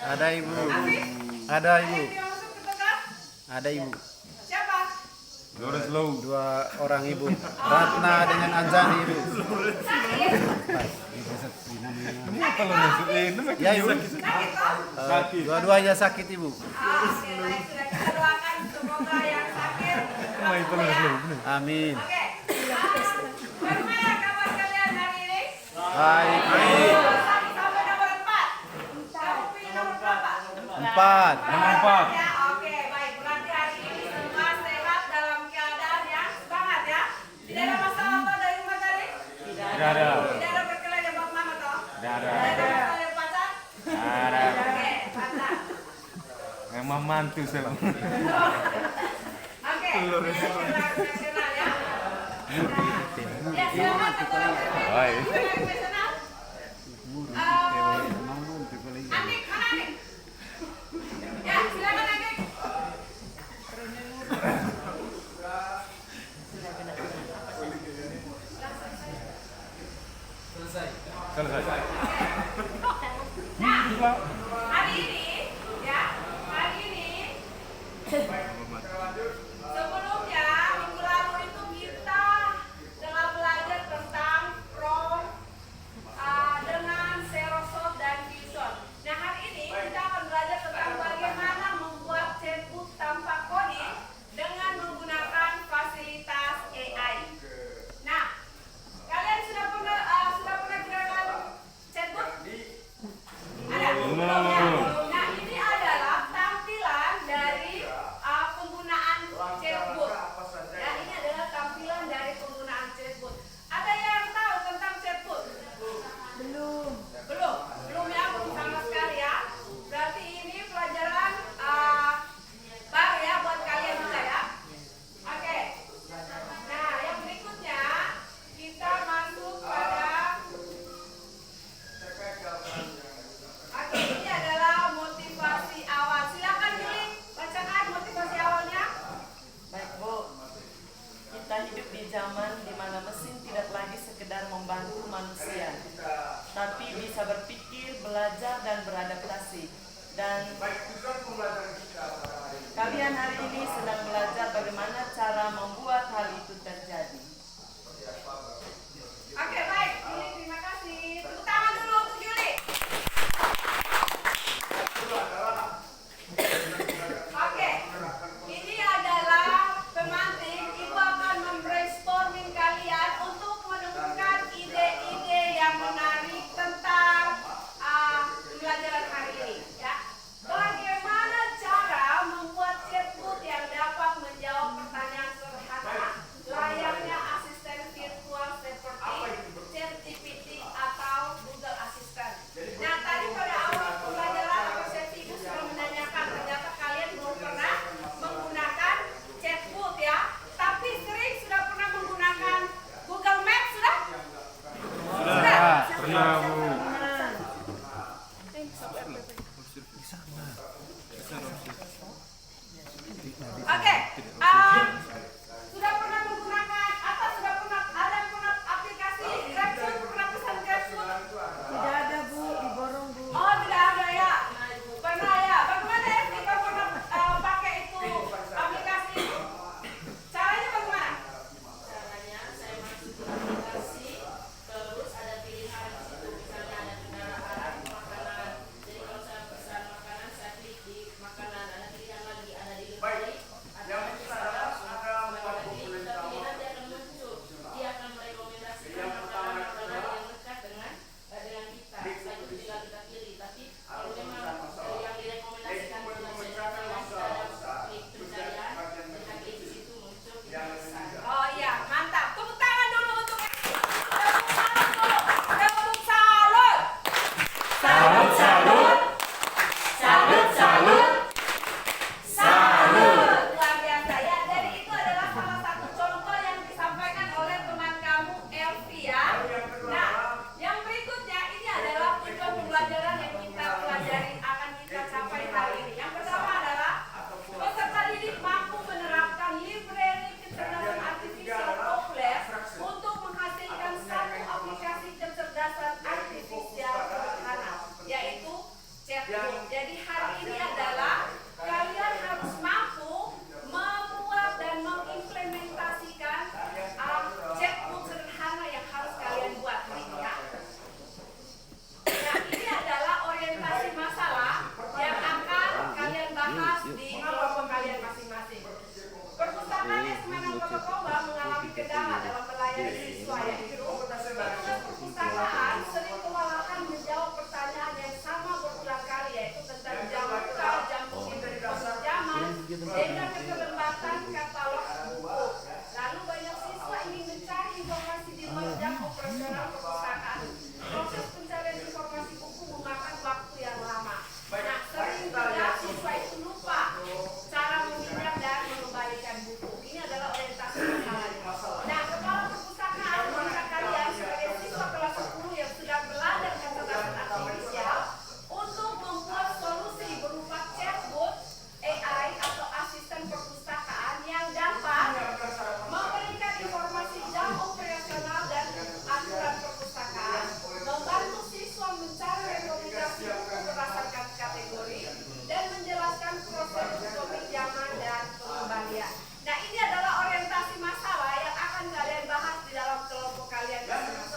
Ada ibu. Afif? Ada Ada ibu. yang mau masuk ke program? Ada ibu. Siapa? Dua orang ibu. Ratna dengan Anjani ibu. Sakit? Kalau masukin, Ya ibu. Sakit toh? Dua-duanya sakit ibu. Oke, baik. Sudah kita doakan semoga yang sakit cepat sembuh ya. Amin. Oke. Bagaimana kabar kalian hari ini? Baik. Sampai nomor 4. Kamu pilih nomor berapa? 4. Empat. Ya, oke, baik. Berarti hari ini semua sehat dalam keadaan yang semangat ya. Tidak ada masalah toh dari rumah tadi? Tidak ada. Tidak ada perkelahian yang buat mama toh? Tidak ada. Tidak ada masalah yang pacar? Ada. Oke, mantap. Memang mantu saya. Oke, nasional ya. Ya, silakan ketua PPI. Baik. Nasional. Andik, mana Andik? Ya, silakan Andik. Selesai. Nah, hari ini ya, sebelumnya minggu lalu itu kita telah belajar tentang prom dengan serosot dan vison. Nah, hari ini kita akan belajar tentang bagaimana membuat chatbot tanpa coding dengan menggunakan fasilitas AI. Nah, kalian sudah pernah gunakan chatbot? Ada? Belum ya? Nah, ini adalah tampilan dari penggunaan chatbot. Ya, ini adalah tampilan dari penggunaan chatbot. Ada yang tahu tentang chatbot? Belum. Belum ya, belum sama sekali ya. Berarti ini pelajaran baru ya buat kalian juga ya. Oke. Nah, yang berikutnya kita masuk pada Oke, ini adalah motivasi awal. Silakan Juli, bacakan motivasi awalnya. Baik Bu, kita hidup di zaman di mana mesin tidak lagi sekedar membantu manusia, tapi bisa berpikir, belajar, dan beradaptasi. Dan kalian hari ini sedang belajar bagaimana cara membuat hal itu terjadi. Oke, baik. Juli, terima kasih. Tepuk tangan dulu untuk Juli. Oke, ini adalah pemantik. Ibu akan membrainstorming kalian untuk menemukan ide-ide yang menarik tentang pembelajaran hari ini. Ya, bagaimana cara membuat chatbot yang dapat menjawab pertanyaan sederhana dari siswa yaitu petugas perpustakaan sering kewalahan menjawab pertanyaan yang sama berulang kali yaitu tentang jam buka, jam pinjaman, denda keterlambatan, katalog buku. Lalu banyak siswa ingin mencari informasi di luar jam operasional perpustakaan. Proses pencarian informasi buku memakan waktu yang lama. Nah, sering juga siswa itu lupa cara meminjam dan mengembalikan buku. Ini adalah orientasi masalahnya. Nah, kepala perpustakaan meminta kalian sebagai siswa kelas 10 yang sedang belajar kecerdasan artifisial untuk membuat solusi berupa chatbot, AI atau asisten perpustakaan yang dapat memberikan informasi jam operasional dan aturan perpustakaan, membantu siswa mencari rekomendasi buku berdasarkan kategori, dan menjelaskan prosedur peminjaman dan pengembalian. Nah, ini adalah orientasi masalah yang akan kalian bahas di dalam kelompok kalian masing-masing.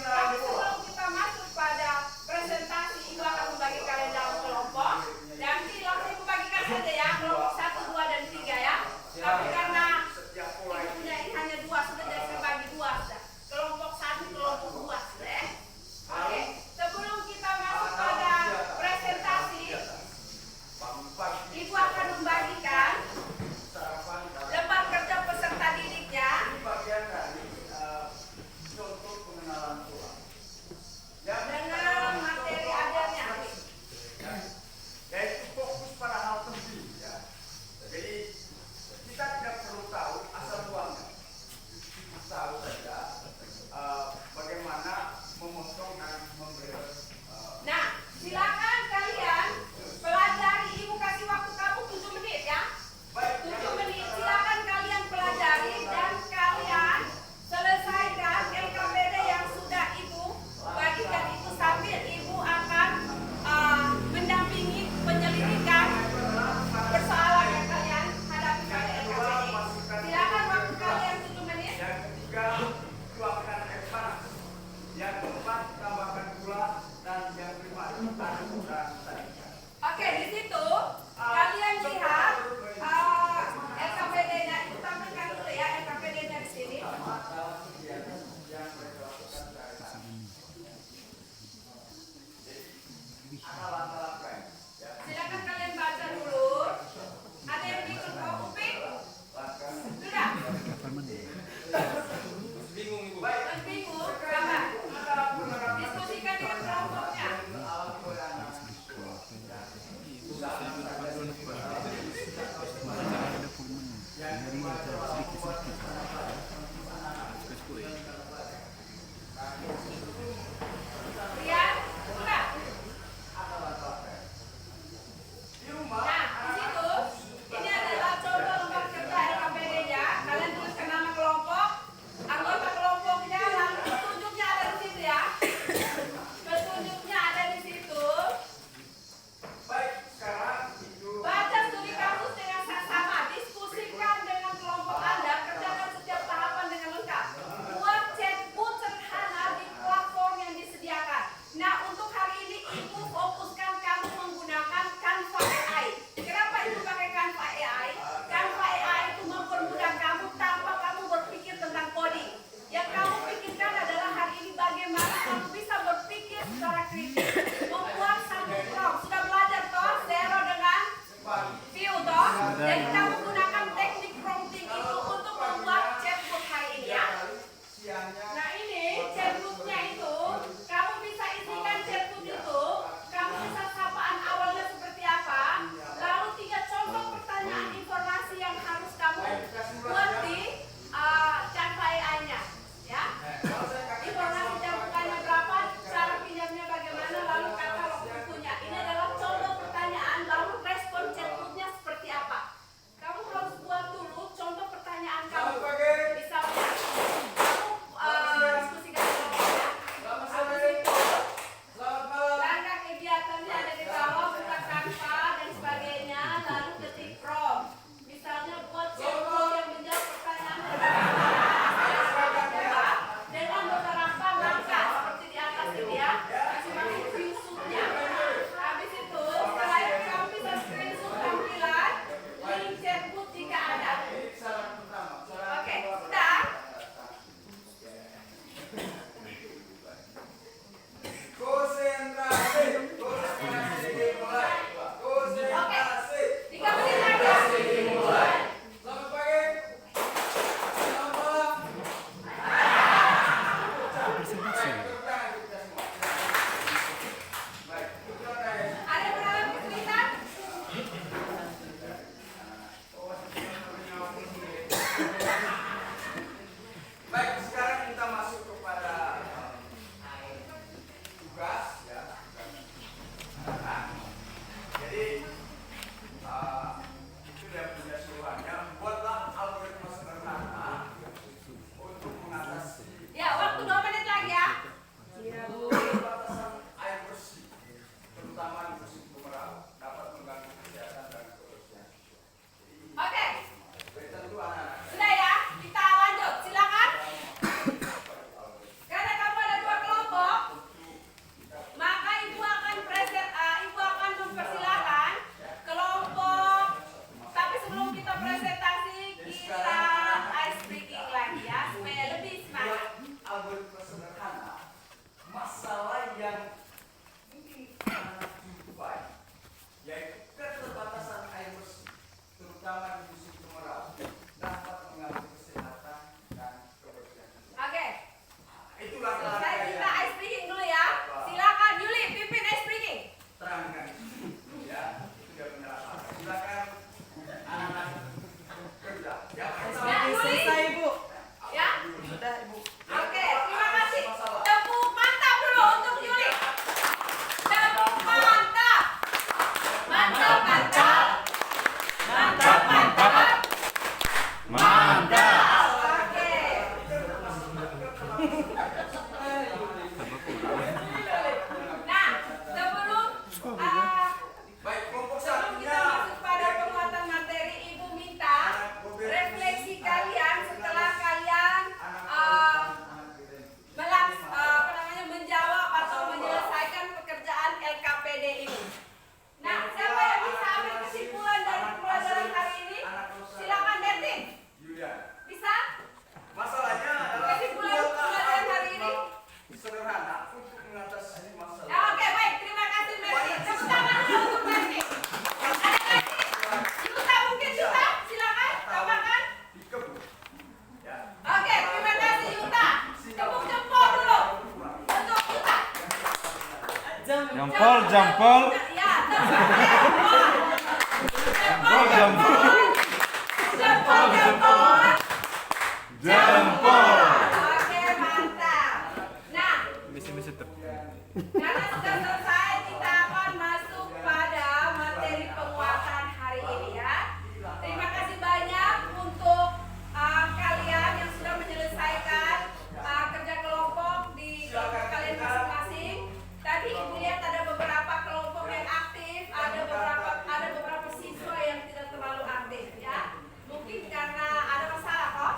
Tapi sebelum kita masuk pada presentasi, Ibu akan membagi kalian dalam kelompok. Nanti langsung Ibu bagikan saja ya, kelompok 1, 2, dan 3 ya. Tapi karena Ibu punya ini hanya 2, sudah jadi saya bagi 2 sudah. Kelompok 1, kelompok 2 sudah ya. Oke, sebelum kita masuk pada presentasi, Ibu akan membagikan lembar kerja peserta didiknya dengan materi ajarnya. Yaitu fokus pada hal penting ya. Jadi kita tidak perlu tahu asal uangnya, kita tahu saja bagaimana memotong dan memberi. Nah, silakan kalian pelajari. Ibu kasih waktu kamu 7 menit ya. 7 menit. Silakan kalian pelajari dan kalian selesaikan LKPD yang sudah Ibu bagikan itu sambil Ibu akan mendampingi penyelidikan persoalan yang kalian hadapi pada LKPD. Silakan waktu kalian 7 menit. Yang ketiga, tuangkan air panas. Yang keempat, tambahkan gula. Dan yang kelima, aduk dan sajikan. Oke, di situ kalian lihat LKPD-nya. Itu tampilkan dulu ya LKPD-nya di sini. Silakan kalian baca dulu. Ada yang bingung kok Upik? Sudah? Masih bingung? Sabar. Diskusikan dengan kelompoknya. Rian, sudah? ini. Nah, siapa yang bisa ambil kesimpulan dari pembelajaran hari ini? Silakan Bertin. Bisa? Masalahnya adalah Kesimpulan pembelajaran hari ini? sederhana untuk mengatasi masalah. Ya, oke, baik. Terima kasih Bertin. Tepuk tangan dulu untuk Bertin. Ada lagi? Yuta mungkin Yuta? Silakan tambahkan. Oke, terima kasih Yuta. Tepuk jempol dulu untuk Yuta. Jempol, jempol, Ya, jempol. jempol, jempol, Jempol, jempol. jempol. Oke, mantap. Nah, Misi-misi tuh. karena sudah selesai, kita akan masuk pada materi penguatan hari ini ya. Terima kasih banyak untuk kalian yang sudah menyelesaikan kerja kelompok di kelompok kalian masing-masing. Tadi Ibu lihat ada beberapa kelompok yang aktif, ada beberapa siswa yang tidak terlalu aktif ya. Mungkin karena ada masalah kok?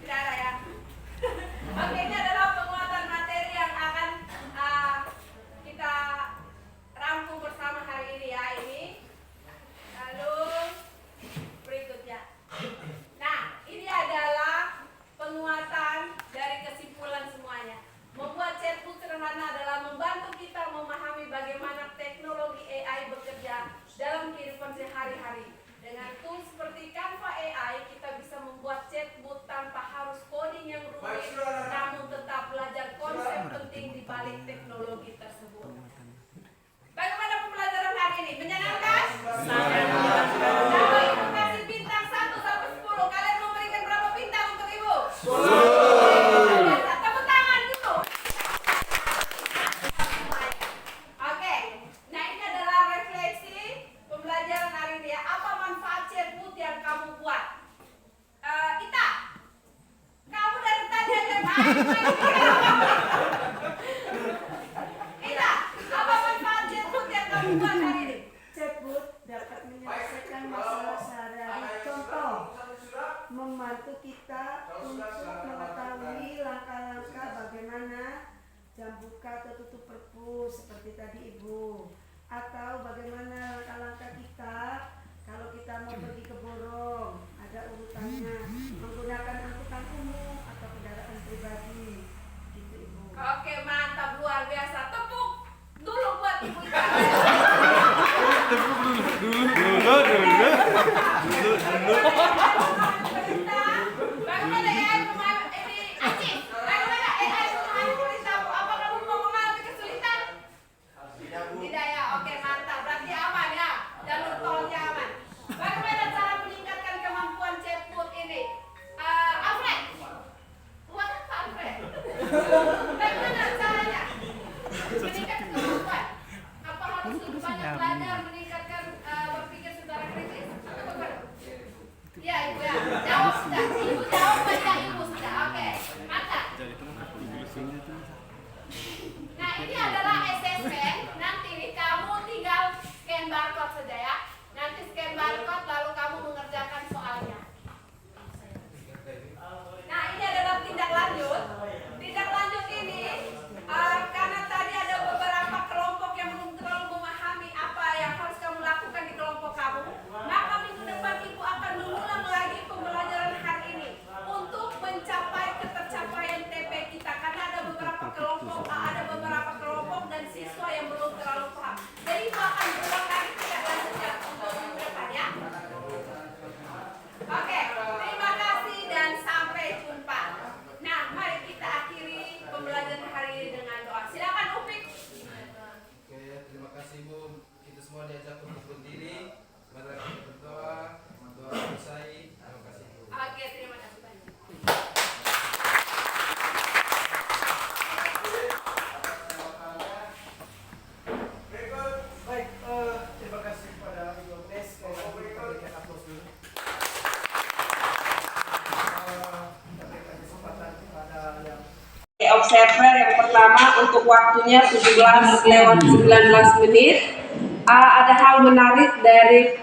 Tidak ada ya. Oke, ini adalah penguatan materi yang akan kita rangkum bersama hari ini ya. Ini lalu berikutnya. Nah, ini adalah penguatan dari kesimpulan semuanya. Membuat chatbot sederhana adalah membantu kita memahami bagaimana teknologi AI bekerja dalam kehidupan sehari-hari. Dengan tools seperti Canva AI, kita bisa membuat chatbot tanpa harus coding yang rumit, namun tetap belajar konsep penting di balik teknologi tersebut. Bagaimana pembelajaran hari ini? Menyenangkan? Kalau Ibu kasih bintang 1 sampai 10, kalian mau berikan berapa bintang untuk Ibu? 10. Tepuk tangan dulu. Oke, nah ini adalah refleksi pembelajaran hari ini ya. Apa manfaat chatbot yang kamu buat? Ita, kamu dari tadi aja main. Ita, apa manfaat chatbot yang kamu buat hari ini? Chatbot dapat menyelesaikan masalah sehari-hari. Contoh, membantu kita untuk mengetahui langkah-langkah bagaimana jam buka atau tutup perpus seperti tadi Ibu, atau bagaimana langkah-langkah kita kalau kita mau pergi ke Borong, ada urutannya, menggunakan angkutan umum atau kendaraan pribadi, gitu Ibu. Oke, mantap, luar biasa. Tepuk dulu buat Ibu Ita. Bagaimana AI memahami ini? Aci, bagaimana AI memahami perintahmu? Apa kamu mau mengalami kesulitan? Tidak ya, oke mantap. Berarti aman ya, jalur tolnya aman. Bagaimana cara meningkatkan kemampuan chatbot ini? Alfred, buat apa Alfred? Bagaimana caranya meningkatkan kemampuan? Apa harus lebih banyak belajar meningkatkan berpikir secara kritis? Atau bagaimana? Ya Ibu ya, jawab sudah. Ibu jawab saja Ibu sudah. Oke, mantap. Nah ini adalah assessment. Nanti nih kamu tinggal scan barcode saja ya. Nanti scan barcode lalu kamu mengerjakan soalnya. Nah ini adalah tindak lanjut. Tindak lanjut ini karena tadi ada beberapa kelompok yang belum terlalu memahami apa yang harus kamu lakukan di kelompok kamu, maka minggu depan Ibu akan mengulang lagi pembelajaran hari ini untuk mencapai ketercapaian TP kita, karena ada beberapa kelompok dan siswa yang belum terlalu paham. Jadi Ibu akan berulang lagi tindak lanjutnya untuk minggu depan ya. Oke, terima kasih dan sampai jumpa. Nah, mari kita akhiri pembelajaran hari ini dengan doa. Silakan Upik. Oke, terima kasih Bu. Kita semua diajak untuk berdiri. Mari kita berdoa. Doa selesai. Terima kasih Bu. Oke, terima kasih banyak. Baik, Terima kasih kepada Ibu Agnes. Kita berikan aplaus dulu. Berikan kesempatan kepada yang Observer yang pertama untuk waktunya 17 lewat 19 menit. ada hal menarik dari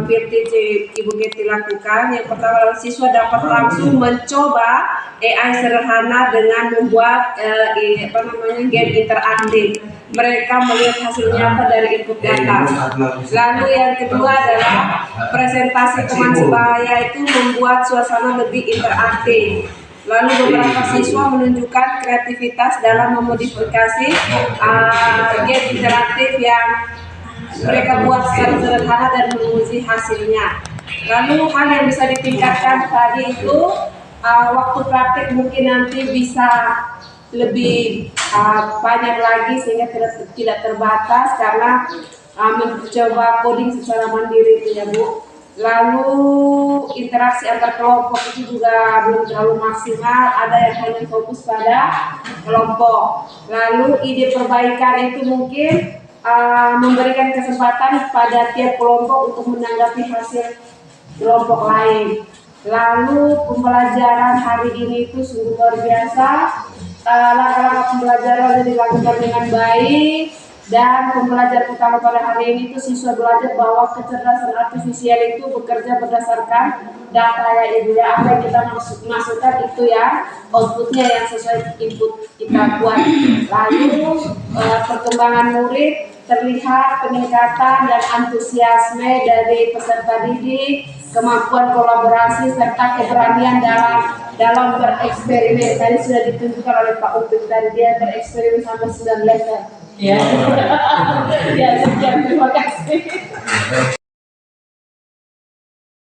PTJ Ibu Getty lakukan. Yang pertama adalah siswa dapat langsung mencoba AI sederhana dengan membuat game interaktif. Mereka melihat hasil nyata dari input data. Lalu yang kedua adalah presentasi teman sebaya itu membuat suasana lebih interaktif. Lalu beberapa siswa menunjukkan kreativitas dalam memodifikasi game interaktif yang mereka buat secara sederhana dan menguji hasilnya. Lalu hal yang bisa ditingkatkan tadi itu waktu praktik mungkin nanti bisa lebih banyak lagi sehingga tidak terbatas karena mencoba coding secara mandiri itu ya Bu. Lalu interaksi antar kelompok itu juga belum terlalu maksimal, ada yang hanya fokus pada kelompok. Lalu ide perbaikan itu mungkin memberikan kesempatan pada tiap kelompok untuk menanggapi hasil kelompok lain. Lalu pembelajaran hari ini itu sungguh luar biasa. Langkah-langkah pembelajaran dilakukan dengan baik, dan pembelajaran utama pada hari ini itu siswa belajar bahwa kecerdasan artifisial itu bekerja berdasarkan data ya Ibu ya. Apa yang kita masukkan itu ya outputnya yang sesuai input kita buat. Lalu perkembangan murid terlihat peningkatan dan antusiasme dari peserta didik, kemampuan kolaborasi serta keberanian dalam bereksperimen. Tadi sudah ditunjukkan oleh Pak Upik tadi, dia bereksperimen sampai 9 letter. Ya, ya, sekian, terima kasih.